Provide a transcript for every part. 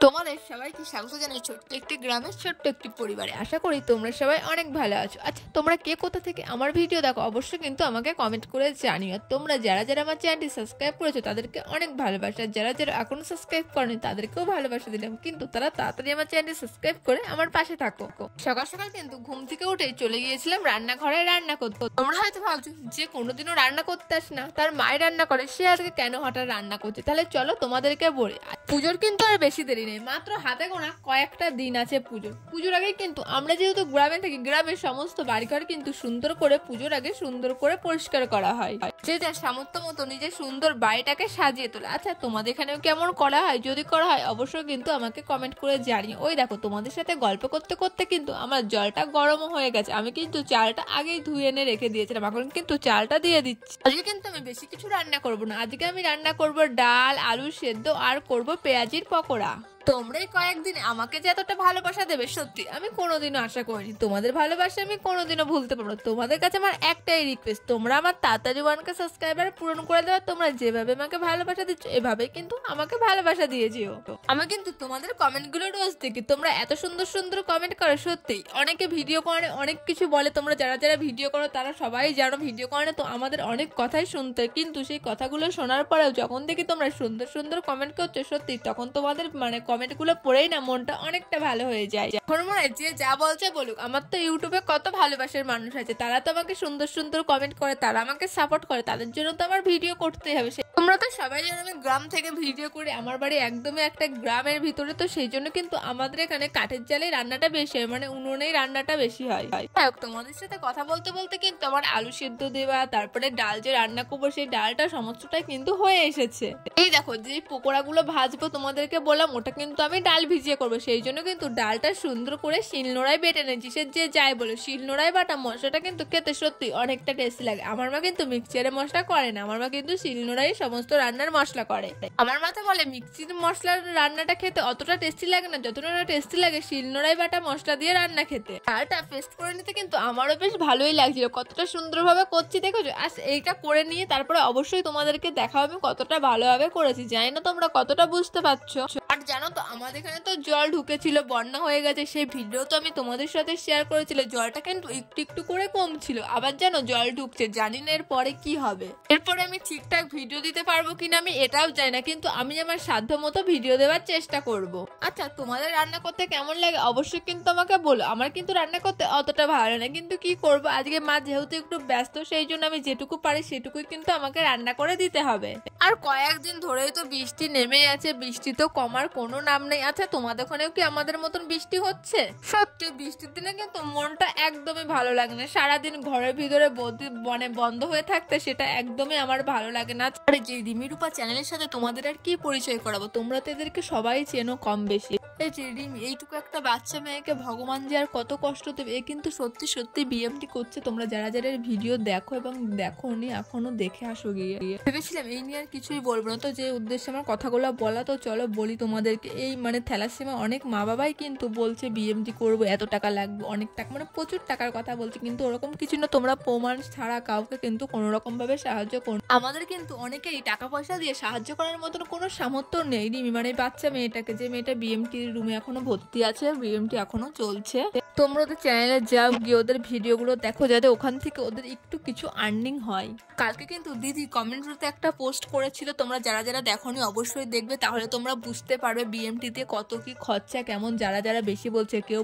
তোমাদের সবাইকে স্বাগত জানাই ছোট্ট একটি গ্রামের ছোট্ট একটি পরিবারে। আশা করি তোমরা সবাই অনেক ভালো আছো। আচ্ছা, তোমরা কে কোথা থেকে আমার ভিডিও দেখো অবশ্যই কিন্তু আমাকে কমেন্ট করে জানিও। আর তোমরা যারা যারা আমার চ্যানেলটি সাবস্ক্রাইব করেছো তাদেরকে অনেক ভালোবাসা, যারা যারা এখনো সাবস্ক্রাইব করেনি তাদেরকেও ভালোবাসা দিলাম, কিন্তু তারা তাড়াতাড়ি আমার চ্যানেলটি সাবস্ক্রাইব করে আমার পাশে থাকো। সকাল সকাল কিন্তু ঘুম থেকে উঠে চলে গিয়েছিলাম রান্নাঘরে রান্না করতে। তোমরা হয়তো ভাবছো যে কোনোদিনও রান্না করতে আসে না, তার মায়ের রান্না করে, সে আজকে কেন হঠাৎ রান্না করছে। তাহলে চলো তোমাদেরকে বলি, পুজোর কিন্তু আর বেশি দেরি নেই, মাত্র হাতে গোনা কয়েকটা দিন আছে পুজোর আগে কিন্তু আমরা যেহেতু গ্রামে থাকি, গ্রামের সমস্ত বাড়িঘর কিন্তু সুন্দর করে পুজোর আগে সুন্দর করে পরিষ্কার করা হয়, যে যার সামর্থ্য মতো নিজের সুন্দর বাড়িটাকে সাজিয়ে তোলে। আচ্ছা, তোমাদের এখানেও কেমন করা হয়? যদি করা হয় অবশ্যই কিন্তু আমাকে কমেন্ট করে জানিও। ওই দেখো, তোমাদের সাথে গল্প করতে করতে কিন্তু আমার জলটা গরমও হয়ে গেছে। আমি কিন্তু চালটা আগেই ধুয়ে এনে রেখে দিয়েছিলাম, এখন কিন্তু চালটা দিয়ে দিচ্ছি। আজকে কিন্তু আমি বেশি কিছু রান্না করবো না, আজকে আমি রান্না করবো ডাল, আলু সেদ্ধ আর করবো পেঁয়াজির পকোড়া। তোমরা এই কয়েকদিন আমাকে যে এতটা ভালোবাসা দেবে, সত্যি আমি কোনোদিনও আশা করিনি। তোমাদের ভালোবাসা আমি কোনোদিনও ভুলতে পারবো না। তোমাদের কাছে আমার একটাই রিকোয়েস্ট, তোমরা আমার তাড়াতাড়ি 1K সাবস্ক্রাইবার পূরণ করে দেওয়া। তোমরা যেভাবে আমাকে ভালোবাসা দিচ্ছ এভাবে কিন্তু আমাকে ভালোবাসা দিয়ে যেও। আমি কিন্তু তোমাদের কমেন্টগুলো রোজ দেখি, তোমরা এত সুন্দর সুন্দর কমেন্ট করো। সত্যি অনেকে ভিডিও করে অনেক কিছু বলে, তোমরা যারা যারা ভিডিও করো তারা সবাই জানো ভিডিও করে না তো আমাদের অনেক কথাই শুনতে, কিন্তু সেই কথাগুলো শোনার পরেও যখন দেখি তোমরা সুন্দর সুন্দর কমেন্ট করছো, সত্যি তখন তোমাদের কমেন্টগুলো পড়েই না মনটা অনেকটা ভালো হয়ে যায়। এখন মনে হয় যে যা বলছে বলুক, আমার তো ইউটিউবে কত ভালোবাসার মানুষ আছে, তারা তো আমাকে সুন্দর সুন্দর কমেন্ট করে, তারা আমাকে সাপোর্ট করে, তাদের জন্য তো আমার ভিডিও করতেই হবে। তোমরা তো সবাই জানো আমি গ্রাম থেকে ভিডিও করি, আমার বাড়ি একদমই একটা গ্রামের ভিতরে, তো সেই জন্য কিন্তু আমাদের এখানে কাঠের জালে রান্নাটা বেশি হয়, উনুনেই রান্নাটা বেশি হয়। তোমাদের সাথে কথা বলতে বলতে কিন্তু আমার আলু সেদ্ধ দেওয়া, তারপরে ডাল যে রান্না করবো সেই ডালটা সমস্তটাই কিন্তু হয়ে এসেছে। এই দেখো, যে পকোড়াগুলো ভাজবো তোমাদেরকে বললাম, ওটা কিন্তু আমি ডাল ভিজিয়ে করবো, সেই জন্য কিন্তু ডালটা সুন্দর করে শিলনোড়ায় বেটে নিয়েছি। সে যে যাই বলে, শিলনোড়ায় বাটা মশলাটা কিন্তু খেতে সত্যি অনেকটা টেস্টি লাগে। আমার মা কিন্তু মিক্সচারে মশলা করে না, আমার মা কিন্তু শিলনোড়ায় সমস্ত রান্নার মশলা করে। আমার মাথা বলে মিক্সির মশলার রান্নাটা খেতে অতটা টেস্টি লাগে না যতটা টেস্টি লাগে শিলনোড়ায় বাটা মশলা দিয়ে রান্না খেতে। ডালটা পেস্ট করে নিতে কিন্তু আমারও বেশ ভালোই লাগছিল, কতটা সুন্দরভাবে করছি দেখেছো। আর এইটা করে নিয়ে তারপরে অবশ্যই তোমাদেরকে দেখাবো আমি কতটা ভালোভাবে করেছি। জানি না তোমরা কতটা বুঝতে পারছো। আর জানো তো, আমাদের এখানে তো জল ঢুকেছিল, বন্যা হয়ে গেছে, সেই ভিডিও তো আমি তোমাদের সাথে শেয়ার করেছিল। জলটা কিন্তু একটু একটু করে কমছিল, আবার জানো জল ঢুকছে, জানি না এরপরে কি হবে। এরপরে আমি ঠিকঠাক ভিডিও দিতে পারবো কিনা আমি এটাও জানি না, কিন্তু আমি আমার সাধ্য মতো ভিডিও দেওয়ার চেষ্টা করব। আচ্ছা, তোমাদের রান্না করতে কেমন লাগে অবশ্যই কিন্তু আমাকে বলো। আমার কিন্তু রান্না করতে অতটা ভালো না, কিন্তু কি করব, আজকে মা যেহেতু একটু ব্যস্ত, সেই জন্য আমি যেটুকু পারি সেটুকুই কিন্তু আমাকে রান্না করে দিতে হবে। আর কয়েকদিন ধরেই তো বৃষ্টি নেমে আছে, বৃষ্টি তো কমার কোনো নাম নেই। আচ্ছা, তোমাদের ওখানেও কি আমাদের মতন বৃষ্টি হচ্ছে? সত্যি বৃষ্টির দিনে কিন্তু মনটা একদমই ভালো লাগে না, সারাদিন ঘরের ভিতরে বন্ধ হয়ে থাকতে সেটা একদমই আমার ভালো লাগে না। আরে যে রিমি রূপা চ্যানেলের সাথে তোমাদের আর কি পরিচয় করাবো, তোমরা তো এদেরকে সবাই চেনো কম বেশি। এই যে রিমি, এইটুকু একটা বাচ্চা মেয়েকে ভগবান যে আর কত কষ্ট দেবে, এ কিন্তু সত্যি সত্যি বিএমটি করছে। তোমরা যারা যারা ভিডিও দেখো এবং দেখো নি এখনো দেখে আসো গিয়ে। ভেবেছিলাম এই নিয়ে আর কিছুই বলবো না, তো যে উদ্দেশ্যে আমার কথাগুলো বলা, তো চলো বলি তোমাদেরকে। এই থ্যালাসেমিয়া অনেক মা বাবাই কিন্তু বলছে বিএমটি করবো, এত টাকা লাগবে, অনেক টাকা, প্রচুর টাকার কথা বলছে, কিন্তু ওরকম কিছু না। তোমরা প্রমাণ ছাড়া কাউকে কিন্তু কোনো রকম ভাবে সাহায্য করো। আমাদের কিন্তু অনেকেই টাকা পয়সা দিয়ে সাহায্য করার মতন কোনো সামর্থ্য নেই। রিমি বাচ্চা মেয়েটাকে, যে মেয়েটা বিএমটি রুমে এখনো ভর্তি আছে, বিএমটি এখনো চলছে। তোমরা ওদের চ্যানেলে যাও, গিয়ে ওদের ভিডিওগুলো দেখো, যাতে ওখান থেকে ওদের একটু কিছু আর্নিং হয়। কালকে কিন্তু দিদি কমেন্টগুলোতে একটা পোস্ট করেছিল, তোমরা যারা যারা দেখোনি অবশ্যই দেখবে, তাহলে তোমরা বুঝতে পারবে বিএমটিতে কত কি খরচা কেমন। যারা যারা বেশি বলছে, কেউ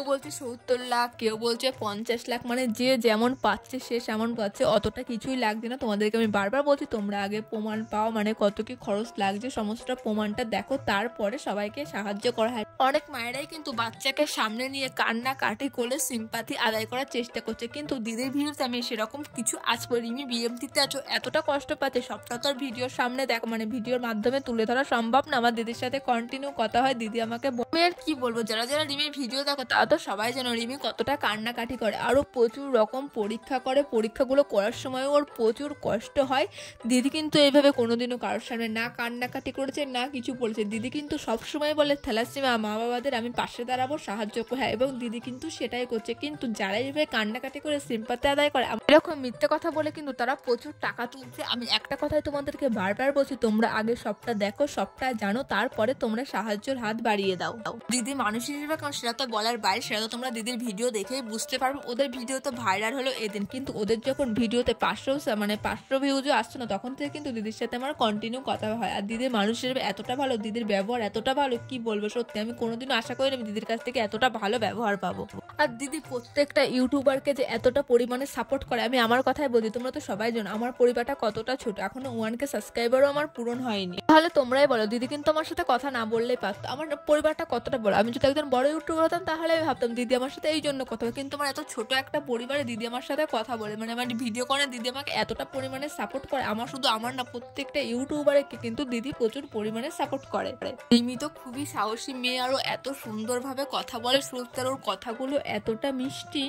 বলছে 70 লাখ, কেউ বলছে 50 লাখ, যে যেমন পাচ্ছে সে সেমন পাচ্ছে, অতটা কিছুই লাগছে না। তোমাদেরকে আমি বারবার বলছি তোমরা আগে প্রমাণ পাও, কত কি খরচ লাগছে সমস্ত প্রমাণটা দেখো, তারপরে সবাইকে সাহায্য করা হয়। অনেক মায়েরাই কিন্তু বাচ্চাকে সামনে নিয়ে কান্নাকাটি করে সিম্পাথি আদায় করার চেষ্টা করছে, কিন্তু দিদির ভিডিওতে আমি সেরকম কিছু আজ রিমি বিএমটিতে আছো, এতটা কষ্ট পাচ্ছে, সবটা তো আর ভিডিওর সামনে দেখো, ভিডিওর মাধ্যমে তুলে ধরা সম্ভব না। আমার দিদির সাথে কন্টিনিউ কথা হয়, দিদি আমাকে আমি আর কি বলবো, যারা যারা রিমির ভিডিও দেখো তারা তো সবাই জানো রিমি কতটা কান্নাকাটি করে, আরো প্রচুর রকম পরীক্ষা করে, পরীক্ষাগুলো করার সময় ওর প্রচুর কষ্ট হয়। দিদি কিন্তু এইভাবে কোনোদিনও কারোর সামনে না কান্নাকাটি করেছে না কিছু বলেছে। দিদি কিন্তু সবসময় বলে থ্যালাসেমিয়া মা বাবাদের আমি পাশে দাঁড়াবো, সাহায্য করবো, হ্যাঁ, এবং দিদি কিন্তু সেটাই করছে। কিন্তু যারা এইভাবে কান্নাকাটি করে সিম্পাথি আদায় করে, এরকম মিথ্যে কথা বলে কিন্তু তারা প্রচুর টাকা তুলছে। আমি একটা কথাই তোমাদেরকে বারবার বলছি, তোমরা আগে সবটা দেখো, সবটা জানো, তারপরে তোমরা সাহায্যের হাত বাড়িয়ে দাও। দিদি মানুষ হিসেবে কারণ সেটা তো বলার বাইরে, সেটা তো তোমরা দিদির ভিডিও দেখেই বুঝতে পারবে। ওদের ভিডিও তো ভাইরাল হলো এদিন, কিন্তু ওদের যখন ভিডিওতে 500 ভিউজও আসছে না, তখন থেকে কিন্তু দিদির সাথে আমার কন্টিনিউ কথা হয়। আর দিদির মানুষ হিসেবে এতটা ভালো, দিদির ব্যবহার এতটা ভালো, কি বলবো, সত্যি আমি কোনোদিনও আশা করিনি আমি দিদির কাছ থেকে এতটা ভালো ব্যবহার পাবো। আর দিদি প্রত্যেকটা ইউটিউবারকে যে এতটা পরিমাণে সাপোর্ট করে, আমি আমার কথাই বলি, তোমরা তো সবাই জানো আমার পরিবারটা কতটা ছোট, এখনো 1K সাবস্ক্রাইবারও আমার পূরণ হয়নি। তাহলে তোমরাই বলো, দিদি কিন্তু আমার সাথে কথা না বললেই পারতো। আমার পরিবারটা কতটা বড়, আমি যদি একজন বড় ইউটিউবার হতাম তাহলে আমি ভাবতাম দিদি আমার সাথে এই জন্য কথা বলে, কিন্তু আমার এত ছোট একটা পরিবারে দিদি আমার সাথে কথা বলে, মানে আমার ভিডিও করে দিদি আমাকে এতটা পরিমাণে সাপোর্ট করে। আমার শুধু আমার না, প্রত্যেকটা ইউটিউবারকে কিন্তু দিদি প্রচুর পরিমাণে সাপোর্ট করে। রিমি তো খুবই সাহসী মেয়ে, আরও এত সুন্দরভাবে কথা বলে, সত্যি ওর কথাগুলো এতটা মিষ্টি।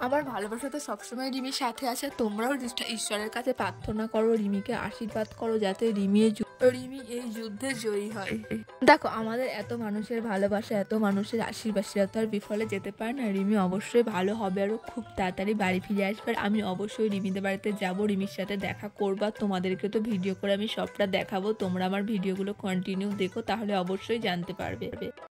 আমার ভালোবাসা তো সবসময় রিমির সাথে আছে। তোমরাও ঈশ্বরের কাছে প্রার্থনা করো, রিমিকে আশীর্বাদ করো যাতে রিমি এই যুদ্ধে জয়ী হয়। দেখো আমাদের এত মানুষের ভালোবাসা, এত মানুষের আশীর্বাদ, সেটা তো আর বিফলে যেতে পারে না। রিমি অবশ্যই ভালো হবে, আরও খুব তাড়াতাড়ি বাড়ি ফিরে আসবে। আমি অবশ্যই রিমিদের বাড়িতে যাব, রিমির সাথে দেখা করবা। তোমাদেরকে তো ভিডিও করে আমি সবটা দেখাবো, তোমরা আমার ভিডিওগুলো কন্টিনিউ দেখো, তাহলে অবশ্যই জানতে পারবে।